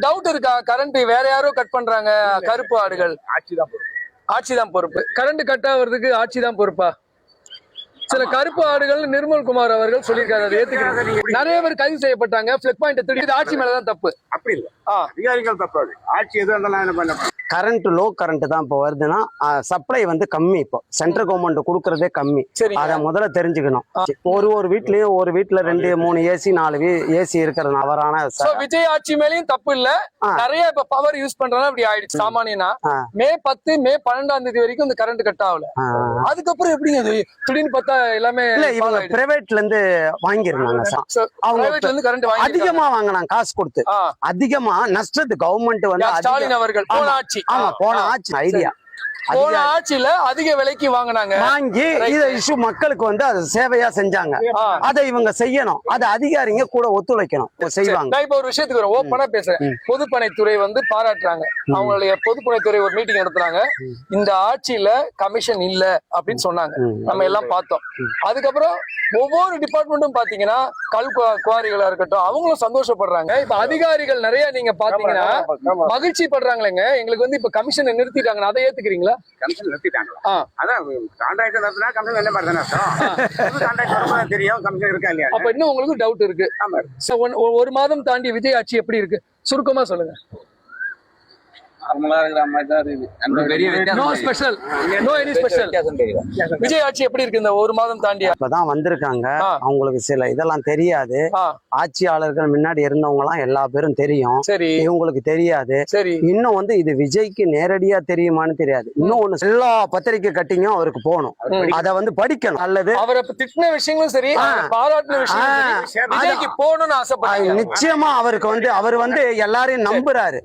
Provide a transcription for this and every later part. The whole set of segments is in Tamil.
டவுட் இருக்கா? கரண்ட் வேற யாரோ கட் பண்றாங்க, கருப்பு ஆடுகள். ஆட்சிதான் பொறுப்பு. கரண்ட் கட் ஆகுறதுக்கு ஆட்சிதான் பொறுப்பா? சில கருப்பு ஆடுகள் நிர்மல்குமார் அவர்கள் சொல்லியிருக்காரு, அதை ஏத்துக்கிறாங்க. நிறைய பேர் கைது செய்யப்பட்டாங்க. பிளக் பாயிண்ட் திருடி ஆட்சி மேலதான் தப்பு. அப்படி இல்ல, அதிகாரிகள் தப்பு. ஆட்சி எதுவும் இருந்தாலும் என்ன பண்ண கரண்ட் லோ கரண்ட் தான் இப்போ வருதுன்னா சப்ளை வந்து கம்மி. இப்போ சென்ட்ரல் கவர்மெண்ட் கொடுக்கறதே கம்மி. அதை முதல்ல தெரிஞ்சுக்கணும். ஒரு வீட்லயும் ஒரு வீட்டுல 2-3 ஏசி 4 ஏசி இருக்கிறது அவரான விஜய் ஆட்சி மேலயும் தப்பு இல்ல. நிறைய இப்ப பவர் யூஸ் பண்றாங்க. அப்படி ஆயிடுச்சு. சாமானியனா மே 10 மே 12ஆம் தேதி வரைக்கும் இந்த கரண்ட் கட் ஆகல. அதுக்கப்புறம் எப்படிங்க அது திடீர்னு பார்த்தா எல்லாமே இவங்க பிரைவேட்ல இருந்து வாங்கிருந்தாங்க. அவங்க அதிகமா வாங்கினாங்க காசு கொடுத்து. அதிகமா நஷ்டத்து கவர்மெண்ட் வந்து ஸ்டாலின் அவர்கள் போன ஆட்சி. ஆமா, போன ஆட்சி ஐடியா போன ஆட்சியில அதிக விலைக்கு வாங்கி இத இஷ்யூ மக்களுக்கு வந்து அது சேவையா செஞ்சாங்க. அதை இவங்க செய்யணும். அதை அதிகாரிங்க கூட ஒத்துழைக்கணும், செய்வாங்க. நான் இப்ப ஒரு விஷயத்துக்கு ஓப்பனா பேசுறேன். பொதுப்பணித்துறை வந்து பாராட்டுறாங்க. அவங்களுடைய பொதுப்பணித்துறை ஒரு மீட்டிங் நடத்துறாங்க. இந்த ஆட்சியில கமிஷன் இல்ல அப்படின்னு சொன்னாங்க. நம்ம எல்லாம் பார்த்தோம். அதுக்கப்புறம் ஒவ்வொரு டிபார்ட்மெண்ட்டும் பாத்தீங்கன்னா கல் குவாரிகளா இருக்கட்டும், அவங்களும் சந்தோஷப்படுறாங்க. இப்ப அதிகாரிகள் நிறைய நீங்க பாத்தீங்கன்னா மகிழ்ச்சி படுறாங்களேங்க. எங்களுக்கு வந்து இப்ப கமிஷனை நிறுத்திட்டாங்க, அதை ஏத்துக்கிறீங்களா? கமிஷன் நிறுத்திட்டாங்களா? அதான் கான்ட்ராக்டர் நடத்தினா கமிஷன் என்ன மாதிரி தானே தெரியும். கமிஷன் இருக்கா இல்லையா? அப்ப இன்னும் உங்களுக்கு டவுட் இருக்கு. ஒரு மாதம் தாண்டி விஜய் ஆட்சி எப்படி இருக்கு? சுருக்கமா சொல்லுங்க. விஜய் ஆட்சி எப்படி இருக்கு இந்த ஒரு மாதம் தாண்டி? இப்பதான் வந்திருக்காங்க. அவங்களுக்கு சில இதெல்லாம் தெரியாது. ஆட்சியாளர்கள் முன்னாடி இருந்தவங்க எல்லாம் எல்லா பேரும் தெரியும். சரி, இவங்களுக்கு தெரியாது. சரி, இன்னும் வந்து இது விஜய்க்கு நேரடியா தெரியுமான்னு தெரியாது. இன்னும் ஒண்ணு, எல்லா பத்திரிகை கட்டிங்கும் அவருக்கு போகணும். அதை வந்து படிக்கணும். அல்லது அவரை திட்டின விஷயங்களும் சரி, பாராட்டின விஷயம் விஜய்க்கு போகணும்னு ஆசைப்படுறாங்க. நிச்சயமா அவருக்கு வந்து அவர் வந்து எல்லாரையும் நம்புறாரு.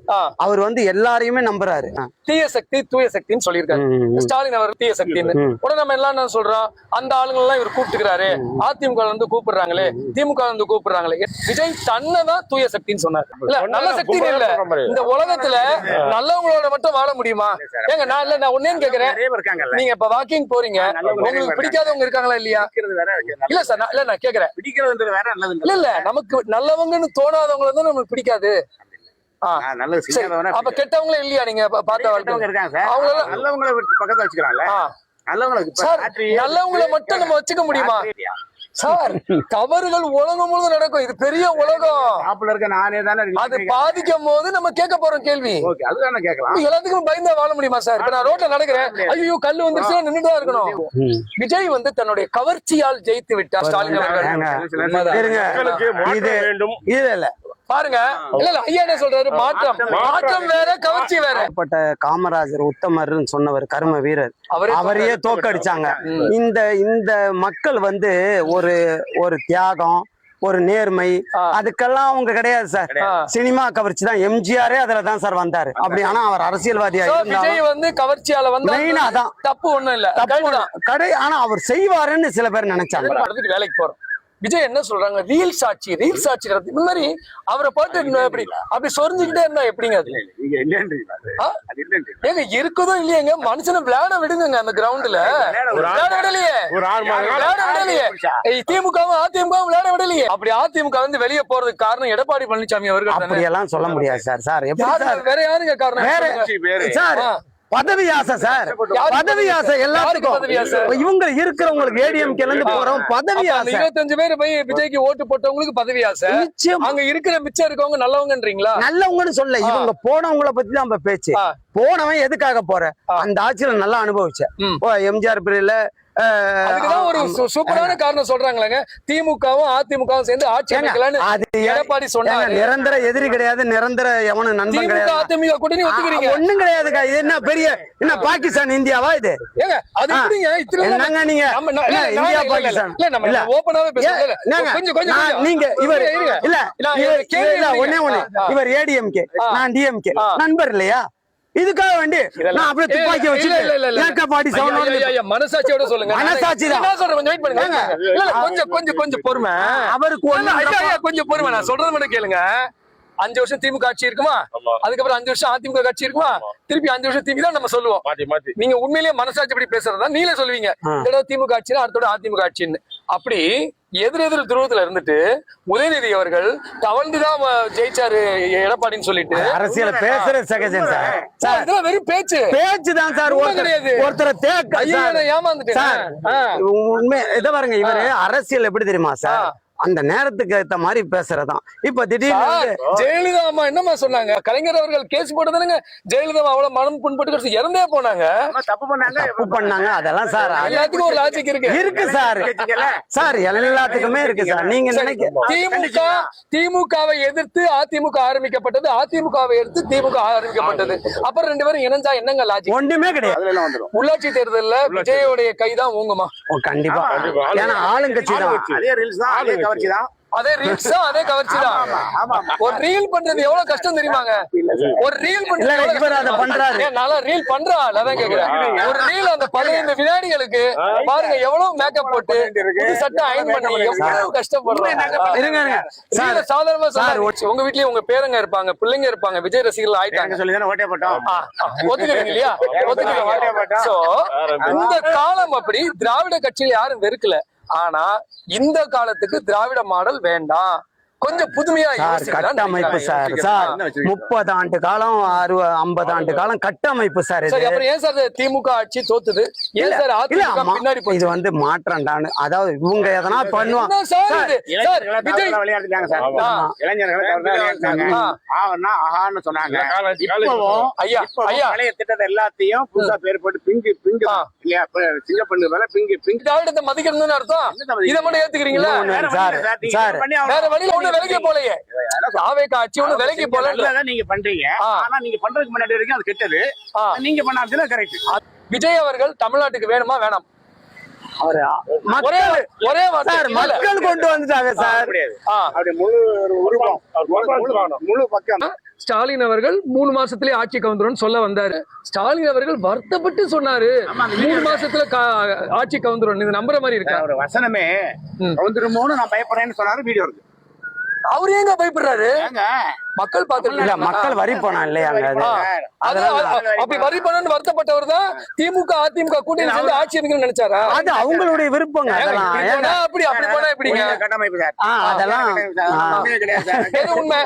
அவர் வந்து எல்லாரையுமே நம்புறாரு. தீய சக்தி தூய சக்தின்னு சொல்லியிருக்காரு ஸ்டாலின் அவர். தீய சக்தின்னு உடனே நம்ம எல்லாம் என்ன சொல்றோம்? அந்த ஆளுங்க எல்லாம் இவர் கூப்பிட்டுக்கிறாரு. அதிமுக வந்து கூப்பிடுறாங்களே, திமுக வந்து கூப்பிடுறாங்களே. விஜய் தன்னதான் தூய சக்தின்னு சொன்னார். இல்ல, நல்ல சக்தி இல்ல. இந்த உலகத்துல நல்லவங்களோட மட்டும் வாழ முடியுமா? ஏங்க நான் ஒன்னே கேக்குறேன். நீங்க இப்ப வாக்கிங் போறீங்க, உங்களுக்கு பிடிக்காதவங்க இருக்காங்களா இல்லையா? இல்ல சார், இல்ல நான் கேக்குறேன். இல்ல இல்ல, நமக்கு நல்லவங்கன்னு தோணாதவங்கள தான் நமக்கு பிடிக்காது. அப்ப கெட்டவங்களே இல்லையா? நீங்க நல்லவங்களை மட்டும் நம்ம வச்சுக்க முடியுமா சார்? தவறுகள் உலகம் முழுவதும் நடக்கும். இது பெரிய உலகம். அது பாதிக்கும் போது நம்ம கேட்க போறோம் கேள்வி. எல்லாத்துக்கும் பயந்தா வாழ முடியுமா சார்? இப்ப நான் ரோட்ல நடக்கிறேன், ஐயோ கல்லு வந்துருச்சு, நின்றுதான் இருக்கணும். விஜய் வந்து தன்னுடைய கவர்ச்சியால் ஜெயித்து விட்டார் ஸ்டாலின் அவர்கள். பாருங்க, இல்ல இல்ல, ஐயா என்ன சொல்றாரு? மாற்றம் வேற, கவர்ச்சி வேற. காமராஜர் உத்தமர்னு சொன்னவர், கர்ம வீரர், அவரையே தோக்கடிச்சாங்க. இந்த மக்கள் வந்து ஒரு தியாகம், ஒரு நேர்மை, அதுக்கெல்லாம் அவங்க கிடையாது சார். சினிமா கவர்ச்சி தான். எம்ஜிஆரே அதுலதான் சார் வந்தாரு. அப்படி ஆனா அவர் அரசியல்வாதியா விஜய் வந்து கவர்ச்சியால வந்து தப்பு ஒண்ணும் இல்ல. ஆனா அவர் செய்வாருன்னு சில பேர் நினைச்சாங்க. வேலைக்கு போறோம். விஜய் என்ன சொல்றாங்க? ரீல்ஸ் ஆட்சி இந்த மாதிரி அவரை பாட்டு அப்படி சொரிஞ்சுக்கிட்டே இருந்தா எப்படிங்க அது? ஏங்க இருக்குதோ இல்லையங்க, மனுஷனை விளையாட விடுங்க. அந்த கிரவுண்ட்ல விளையாட விடலையே. திமுகவும் அதிமுகவும் விளையாட விடலையே. அப்படி அதிமுக வந்து வெளியே போறதுக்கு காரணம் எடப்பாடி பழனிசாமி அவர்கள். அப்படி எல்லாம் சொல்ல முடியாது சார். சார் வேற யாருங்க காரணம்? சார் பதவி ஆசை சார். பதவி ஆசை எல்லாத்துக்கும். இவங்க இருக்கிறவங்களுக்கு ஏடிஎம்கே இருந்து போறோம் பதவி ஆசை. 25 பேர் போய் விஜய்க்கு ஓட்டு போட்டவங்களுக்கு பதவி ஆசை. அங்க இருக்கிற மிச்சம் இருக்கவங்க நல்லவங்கன்றீங்களா? நல்லவங்கன்னு சொல்ல, இவங்க போனவங்கள பத்தி தான் நம்ம பேச்சு. போனவன் எதுக்காக போற? அந்த ஆட்சியில நல்லா அனுபவிச்ச எம்ஜிஆர் பிரிவுல அதுக்குதான் ஒரு சூப்பரான காரணம் சொல்றாங்களேங்க. திமுகவும் அதிமுகவும் சேர்ந்து ஆட்சி அமைக்கலாம்னு எடப்பாடி சொன்னாங்க. நிரந்தர எதிரி கிடையாது, நிரந்தர எவனு நண்பன் கிடையாது. அதிமுக கூட்டணி ஒத்துக்கிறீங்க? ஒண்ணும் கிடையாதுக்கா. இது என்ன பெரிய என்ன பாகிஸ்தான் இந்தியாவா இது? ஏங்க அது எப்படிங்க என்னங்க நீங்க இந்தியா பாகிஸ்தான்? இல்ல நம்ம ஓபனாவே பேசுறோம். கொஞ்சம் நீங்க இவர் இல்ல ஒண்ணே ஒண்ணு, இவர் ஏடிஎம்கே, நான் டிஎம்கே, நண்பர் இல்லையா? இதுக்காக வேண்டி நான் அப்படியே துப்பாக்கி வச்சு மனசாட்சியோட சொல்லுங்க. மனசாட்சி கொஞ்சம் பொறுமை. அவருக்கு கொஞ்சம் பொறுமை. நான் சொல்றது மட்டும் கேளுங்க. 5 வருஷம் திமுக ஆட்சி இருக்குமா, அதுக்கப்புறம் 5 வருஷம் அதிமுக ஆட்சி இருக்குமா, திருப்பி 5 வருஷம் திமுக தான் நம்ம சொல்லுவோம். நீங்க உண்மையிலேயே மனசாட்சி படி பேசுறதா நீங்களே சொல்லுவீங்க, இதோட திமுக ஆட்சி அடுத்தோட அதிமுக ஆட்சின்னு. அப்படி எதிர் துருவத்துல இருந்துட்டு உதயநிதி அவர்கள் தவழ்ந்துதான் ஜெயிச்சாரு எடப்பாடின்னு சொல்லிட்டு அரசியல் பேசுற சகஜன் சார். சார் இதெல்லாம் வெறும் பேச்சுதான் சார். ஒருத்தர் ஏமாந்துட்டேன். உண்மை இதை பாருங்க, இவரு அரசியல் எப்படி தெரியுமா சார், அந்த நேரத்துக்கு ஏத்த மாதிரி பேசுறதான். இப்ப திடீர்னு ஜெயலலிதா அம்மா என்னமா சொன்னாங்க, கலைஞர் அவர்கள் கேஸ் போட்டதுங்க, ஜெயலலிதா அவ்வளவு மனம் புண்பட்டு இறந்தே போனாங்க, தப்பு பண்ணாங்க. அதெல்லாம் சார் எல்லாத்துக்கும் ஒரு லாஜிக் இருக்கு சார். சார் எல்லாத்துக்குமே இருக்கு சார். நீங்க நினைக்க திமுகவை எதிர்த்து அதிமுக ஆரம்பிக்கப்பட்டது, அதிமுகவை எதிர்த்து திமுக ஆரம்பிக்கப்பட்டது, அப்புறம் ரெண்டு பேரும் இணைஞ்சா என்னங்க லாஜிக்? ஒண்ணுமே கிடையாது. உள்ளாட்சி தேர்தல்ல விஜயோடைய கைதான் ஊங்குமா? கண்டிப்பா. ஏன்னா ஆளுங்கட்சி தான். அதே ரீல்ஸ் தான், அதே கவர்ச்சி தான். ஒரு ரீல் பண்றது எவ்வளவு கஷ்டம் தெரியுமாங்க? ஒரு ரீல் பண்றாரு, நல்லா ரீல் பண்றாள், அதான் கேக்குறேன். ஒரு ரீல் அந்த 15 வினாடிகளுக்கு பாருங்க எவ்வளவு மேக்கப் போட்டு சட்டை அயன் பண்ணி எவ்வளவு கஷ்டப்படுறாங்க. சாதாரணமா சார், உங்க வீட்லயும் உங்க பேரங்க இருப்பாங்க, பிள்ளைங்க இருப்பாங்க, விஜய் ரசிகர்கள் ஆயிட்டாங்க, ஒத்துக்கிறீங்க இல்லையா? ஒத்துக்கிறீங்க. சோ இந்த காலம் அப்படி திராவிட கட்சியில யாரும் வெறுக்கல. ஆனா இந்த காலத்துக்கு திராவிட மாடல் வேண்டாம், கொஞ்சம் புதுமையா கட்டமைப்பு சார். 30 ஆண்டு காலம் 50 ஆண்டு காலம் கட்டமைப்பு சார். அப்புறம் ஏன் சார் திமுக ஆட்சி தோத்துது? ஏன் சார் பின்னாடி இது வந்து மாற்றாண்டான்னு, அதாவது இவங்க எதனா பண்ணுவாங்க. எல்லாத்தையும் புதுசா பேர் போட்டு பிங்கு பிங்கு திராவிடத்தை மதிக்கணும்னு அர்த்தம். இதை மட்டும் ஏத்துக்கிறீங்களா? வேற வழியில ஒண்ணு விலகி போலையே, ஆட்சி ஒண்ணு விலகி போல நீங்க பண்றீங்க. ஆனா நீங்க பண்றதுக்கு முன்னாடி வரைக்கும் அது கெட்டது, நீங்க பண்ணாதுல கரெக்ட். விஜய் அவர்கள் தமிழ்நாட்டுக்கு வேணுமா வேணாம்? ஒரே மக்கள் கொண்டு வந்துட்டாங்க சார். முழு பக்கம் ஸ்டாலின் அவர்கள் 3 மாசத்திலே ஆட்சிக்கு வந்துரும் சொல்ல வந்தாரு. ஸ்டாலின் அவர்கள் வருத்தப்பட்டு சொன்னாரு 3 மாசத்துல ஆட்சிக்கு வந்துரும். இது நம்புற மாதிரி இருக்கா? ஒரு வசனமே வந்துருமோன்னு நான் பயப்படுறேன்னு சொன்னாரு. வீடியோ இருக்கு. அவரு ஏங்க பயப்படுறாரு? மக்கள் பாத்துருக்கீங்க, மக்கள் வரி போனா இல்லையா? அப்படி வரி பண்ணு வருத்தப்பட்டவர் தான் திமுக அதிமுக கூட்டணி சேர்ந்து ஆட்சி இருக்குன்னு நினைச்சாரா? அது அவங்களுடைய விருப்பங்க. அப்படி போனா எப்படிங்க? அதெல்லாம் உண்மை.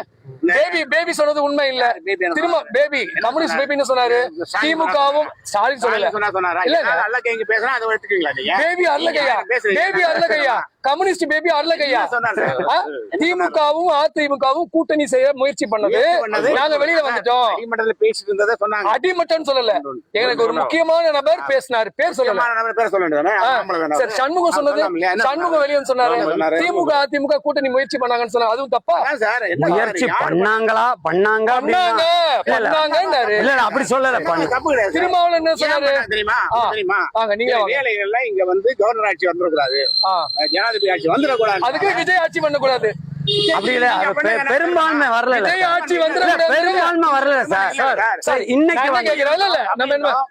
பேபி சொன்னது உண்மை இல்ல. திரும்ப பேபி கம்யூனிஸ்ட் பேபின்னு சொன்னாரு. திமுகவும் ஸ்டாலின் சொல்லல. பேபி அருளகையா, பேபி அருளகையா, கம்யூனிஸ்ட் பேபி அருளகையா. திமுகவும் அதிமுகவும் கூட்டணி செய்ய முயற்சி பண்ணது, நாங்க வெளியில வந்துட்டோம். அடிமட்டம் சொல்லல, எனக்கு ஒரு முக்கியமான நபர் பேசினாரு, பேர் சொல்லல. சண்முகம் சொன்னது, சண்முகம் வெளியே சொன்னாரு திமுக அதிமுக கூட்டணி முயற்சி பண்ணாங்கன்னு சொன்னாரு. அதுவும் தப்பா? முயற்சி பண்ணாங்களா? பண்ணாங்க அப்படி சொல்லல. திருமாவளவன் என்ன சொன்னாரு தெரியுமா? வேலைகள்ல இங்க வந்து கவர்னர் ஆட்சி வந்துடக்கூடாது, ஜனாதிபதி ஆட்சி வந்துடக்கூடாது, அதுக்கு விஜய் ஆட்சி பண்ணக்கூடாது. அப்படி இல்ல, பெரும்பான்மை வரல, ஆட்சி வந்து பெரும்பான்மை வரல சார். சார் இன்னைக்கு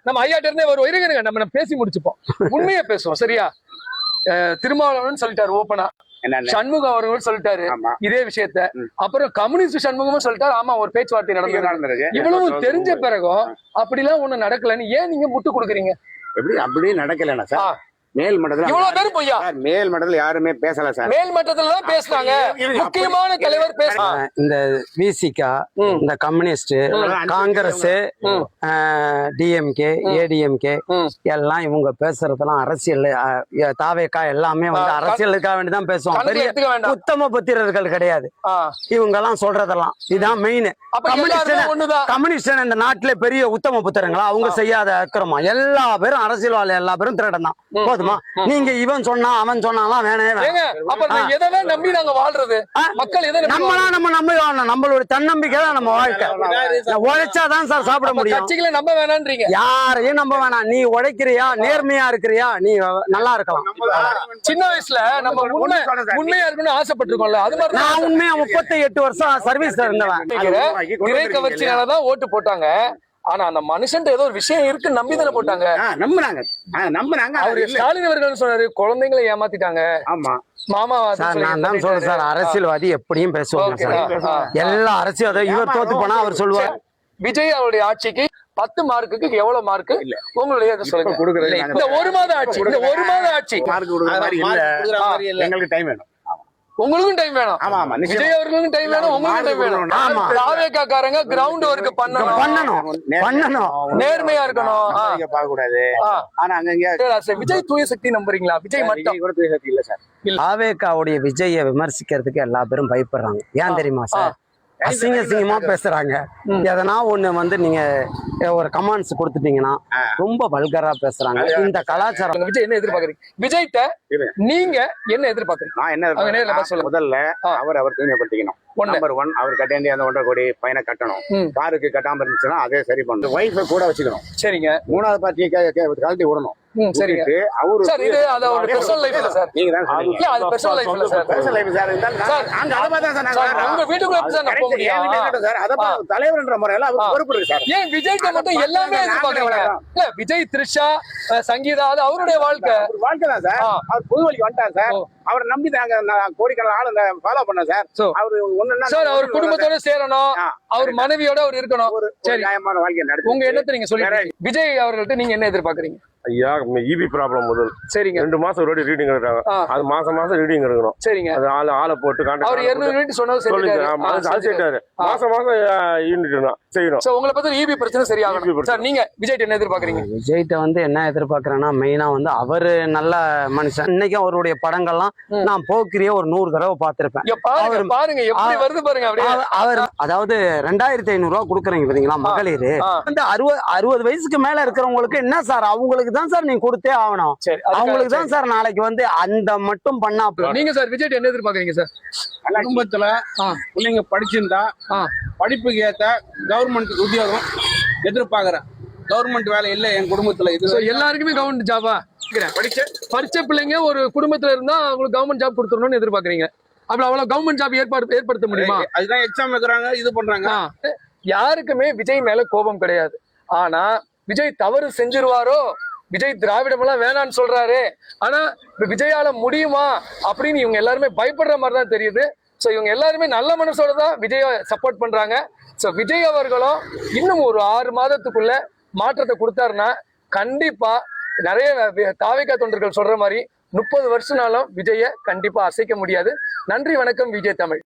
நம்ம ஐயாட்ட இருந்தே ஒரு இருங்க, நம்ம பேசி முடிச்சுப்போம், உண்மையை பேசுவோம் சரியா? திருமாவளவன் சொல்லிட்டாரு ஓப்பனா, சண்முகம் அவர்கள் சொல்லிட்டாரு இதே விஷயத்த. அப்புறம் கம்யூனிஸ்ட் சண்முகமும் சொல்லிட்டாரு ஆமா ஒரு பேச்சுவார்த்தை நடந்தது. இவ்வளவு தெரிஞ்ச பிறகும் அப்படிலாம் ஒண்ணு நடக்கலன்னு ஏன் நீங்க முட்டு கொடுக்குறீங்க? எப்படி அப்படி நடக்கலன்னா சார், மேல் மட்டத்துல இவ்வளவு பேர் பொய்யா? மேல் மட்டத்துல யாருமே பேசல சார். மேல் மட்டத்துல தான் பேசுறாங்க, முக்கியமான தலைவர் பேசுறாங்க. இந்த விசிகா, இந்த கம்யூனிஸ்ட், காங்கிரஸ், டிஎம்கே, ஏடிஎம்கே எல்லாம் இவங்க பேசுறதெல்லாம் அரசியல், தாவேக்கா எல்லாமே வந்து அரசியலுக்காக வேண்டிதான் பேசுவாங்க. பெரிய உத்தம புத்திரர்கள் கிடையாது இவங்க எல்லாம் சொல்றதெல்லாம். இதுதான் மெயின். கம்யூனிஸ்ட் இந்த நாட்டுல பெரிய உத்தம புத்திரங்களா? அவங்க செய்யாத அக்கிரமா எல்லா பேரும் அரசியல்வாதி, எல்லா பேரும் திருடன் தான். போதுமா? நீங்க இவன் சொன்னா அவன் சொன்னாலாம் எதை நம்பி நாங்க வாழ்றது? மக்கள் எதை நம்ம நம்பி வாழணும். நம்மளோட தன்னம்பிக்கை தான் நம்ம வாழ்க்கை. உழைச்சாதான் சார் சாப்பிட முடியும். கட்சிகளை நம்ப வேணான்றீங்க? யாரையும் நம்ப வேணாம். நீ உழைக்கிறியா, நேர்மையா இருக்கிறியா, நீ நல்லா இருக்கலாம். சின்ன வயசுல நம்ம உண்மையா இருக்கணும்னு ஆசைப்பட்டிருக்கோம்ல, அது மாதிரி நான் உண்மையா 38 வருஷம் சர்வீஸ்ல இருந்தவன். திரை கவர்ச்சியாலதான் ஓட்டு போட்டாங்க. ஆனா அந்த மனுஷன் ஏதோ ஒரு விஷயம் இருக்கு நம்பி தானே போட்டாங்க, நம்பினாங்க. அவரு ஸ்டாலின் அவர்கள் சொன்னாரு குழந்தைங்களை ஏமாத்திட்டாங்க. ஆமா மாமா நான் தான் சொல்றேன் சார், அரசியல்வாதி எப்படியும் பேசுவாங்க சார். எல்லா அரசியல் இவர் தோத்து போனா அவர் சொல்லுவார். விஜய் அவருடைய ஆட்சிக்கு 10 மார்க்குக்கு எவ்வளவு மார்க் இல்ல உங்களுடைய இதை சொல்லுங்க. கொடுக்குறது இந்த ஒரு மாத ஆட்சி, இந்த ஒரு மாத ஆட்சி மார்க் கொடுக்குற மாதிரி இல்ல. எங்களுக்கு டைம் வேணும். உங்களுக்கும் டைம் வேணும். ஆமா ஆமா விஜய் அவர்களுக்கும் டைம் வேணும், உங்களுக்கும் டைம் வேணும். ஆமா. தாவேக்காரங்க கிரவுண்ட் ஒர்க் பண்ணணும், நேர்மையா இருக்கணும். பார்க்க கூடாது. ஆனா அங்க விஜய் தூய சக்தி நம்புறீங்களா? விஜய் மட்டும் கூட தூய சக்தி இல்ல சார். தாவேக்காவுடைய விஜயை விமர்சிக்கிறதுக்கு எல்லா பேரும் பயப்படுறாங்க. ஏன் தெரியுமா சார்? அசிங்கமா பேசுறாங்க. எதனா ஒண்ணு வந்து நீங்க ஒரு கமெண்ட்ஸ் கொடுத்துட்டீங்கன்னா ரொம்ப வல்கரா பேசுறாங்க. இந்த கலாச்சாரம். விஜய் என்ன எதிர்பார்க்கறீங்க? விஜய்ட்ட நீங்க என்ன எதிர்பார்க்கறீங்க? நான் என்ன முதல்ல அவர் தூய்மைப்படுத்திக்கணும். நம்பர் 1 அவர் கட்ட வேண்டிய அந்த 1.5 கோடி பையனை கட்டணும். காருக்கு கட்டாம இருந்துச்சுன்னா அதே சரி பண்ணணும். வைஃபை கூட வச்சுக்கணும். சரிங்க. 3வது பார்ட்டியை கழட்டி விடணும். சரிங்க. அவரு சார் இது அதோட பர்சனல் லைஃப் இல்ல சார். நீங்க தான் சொன்னீங்க. இல்ல அது பர்சனல் லைஃப் இல்ல சார். Personal life sir. அங்க அத பார்த்தா சார் நாங்க உங்க வீட்டுக்குள்ள எப்படி சார் நான் போக முடியும் சார்? அத தலைவர்ன்ற முறையில அவர் பொறுப்பு இருக்கு சார். ஏன் விஜய்ட்ட மட்டும் எல்லாமே எதிர்பார்க்கறீங்க? இல்ல விஜய், த்ரிஷா, சங்கீதா அது அவருடைய வாழ்க்கை தான் சார். அவர் புது வழிக்கு வந்துட்டார் சார். அவரை நம்பி நாங்க கோடிக்கணக்கான ஆளு ஃபாலோ பண்ண சார். அவரு ஒண்ணுன்னா சார் அவர் குடும்பத்தோட சேரணும், அவர் மனைவியோட அவர் இருக்கணும். சரி, நியாயமான வாழ்க்கை நடத்து. உங்க எண்ணத்தை நீங்க சொல்லுங்க. விஜய் அவர்கள்ட்ட நீங்க என்ன எதிர்பார்க்கறீங்க? ஐயா, இபி ப்ராப்ளம் முதல். சரிங்க. 2 மாசம் ஒரு ரீடிங் எடுக்கிறாங்க. அது மாசம் ரீடிங் எடுக்கணும். சரிங்க. அது ஆளை போட்டு அவர் 200 யூனிட் சொன்னது சொல்லிட்டாரு. மாசம் யூனிட் செய்யணும். சோ உங்களை பத்தி இபி பிரச்சனை சரியாகணும். சார் நீங்க விஜய்ட்ட என்ன எதிர்பார்க்கறீங்க? விஜய்ட்ட வந்து என்ன எதிர்பார்க்கறேன்னா மெயினா வந்து அவரு நல்ல மனுஷன். இன்னைக்கு அவருடைய படங்கள்லாம் நான் போக்கிரியே ஒரு 100 தடவை பார்த்திருப்பேன். பாருங்க எப்படி வருது பாருங்க. அப்படியே அவர் அதாவது 2500 ரூபாய் கொடுக்குறீங்க பாத்தீங்களா மகளிர். வந்து 60 வயசுக்கு மேல இருக்கிறவங்களுக்கு என்ன சார், அவங்களுக்கு தான் சார் நீங்க கொடுத்தே ஆகணும். அவங்களுக்கு தான் சார் நாளைக்கு வந்து அந்த மட்டும் பண்ணா. நீங்க சார் விஜய் என்ன எதிர்பார்க்கறீங்க சார்? குடும்பத்துல பிள்ளைங்க படிச்சிருந்தா படிப்புக்கு ஏத்த கவர்மெண்ட் உத்தியோகம் எதிர்பார்க்கறேன். கவர்மெண்ட் வேலை இல்ல என் குடும்பத்துல. இது எல்லாருக்குமே கவர்மெண்ட் ஜாபா? படிச்ச பிள்ளைங்க ஒரு குடும்பத்துல இருந்தா அவங்களுக்கு கவர்மெண்ட் ஜாப் கொடுத்துடணும்னு எதிர்பார்க்கறீங்க. அப்ப அவ்வளவு கவர்மெண்ட் ஜாப் ஏற்படுத்த முடியுமா? அதுதான் எக்ஸாம் வைக்கிறாங்க, இது பண்றாங்க. யாருக்குமே விஜய் மேல கோபம் கிடையாது. ஆனா விஜய் தவறு செஞ்சிருவாரோ, விஜய் திராவிடம் எல்லாம் வேணான்னு சொல்றாரு, ஆனா விஜயால முடியுமா அப்படின்னு இவங்க எல்லாருமே பயப்படுற மாதிரி தான் தெரியுது. ஸோ இவங்க எல்லாருமே நல்ல மனசோட தான் விஜய சப்போர்ட் பண்றாங்க. ஸோ விஜய் அவர்களும் இன்னும் ஒரு 6 மாதத்துக்குள்ள மாற்றத்தை கொடுத்தாருன்னா கண்டிப்பா நிறைய தாவேகா தொண்டர்கள் சொல்ற மாதிரி 30 வருஷம்னாலும் விஜய கண்டிப்பா அசைக்க முடியாது. நன்றி, வணக்கம். விஜய் தமிழ்.